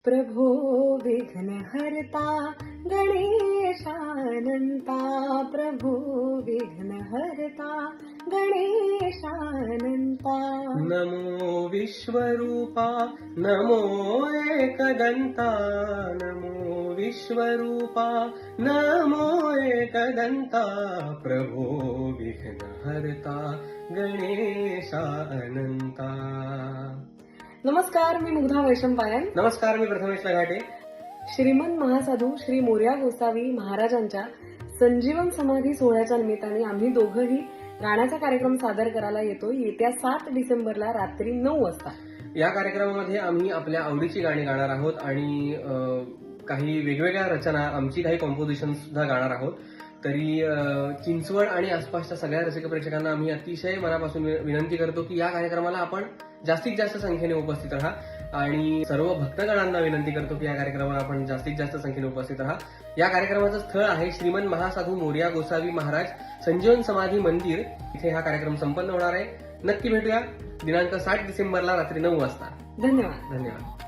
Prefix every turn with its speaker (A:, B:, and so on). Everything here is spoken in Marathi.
A: प्रभो विघ्नहर्ता गणेशानन्ता, प्रभो विघ्नहर्ता गणेशानन्ता।
B: नमो विश्वरूपा नमो एकदन्ता, नमो विश्वरूपा नमो एकदन्ता, प्रभो विघ्नहर्ता गणेशा अनंता।
A: नमस्कार, मी मुग्धा वैशंपायन।
B: नमस्कार, मी प्रथमेश लगाटे।
A: श्रीमंत महासाधू श्री मोरया गोसावी महाराजांच्या संजीवन समाधी सोहळ्याच्या निमित्ताने आम्ही दोघंही गाण्याचा कार्यक्रम सादर करायला येतो येत्या 7 डिसेंबरला रात्री 9 वाजता।
B: या कार्यक्रमामध्ये आम्ही आपल्या आवडीची गाणी गाणार आहोत आणि काही वेगवेगळ्या रचना, आमची काही कॉम्पोजिशन सुद्धा गाणार आहोत। तरी चिंचवड आणि आसपासच्या सगळ्या रसिक प्रेक्षकांना आम्ही अतिशय मनापासून विनंती करतो की या कार्यक्रमाला आपण जास्तीत जास्त संख्येने उपस्थित राहा आणि सर्व भक्तगणांना विनंती करतो की या कार्यक्रमाला आपण जास्तीत जास्त संख्येने उपस्थित राहा। या कार्यक्रमाचं स्थळ आहे श्रीमंत महासाधू मोरया गोसावी महाराज संजीवन समाधी मंदिर, इथे हा कार्यक्रम संपन्न होणार आहे। नक्की भेटूया दिनांक 7 डिसेंबरला रात्री 9 वाजता।
A: धन्यवाद।
B: धन्यवाद।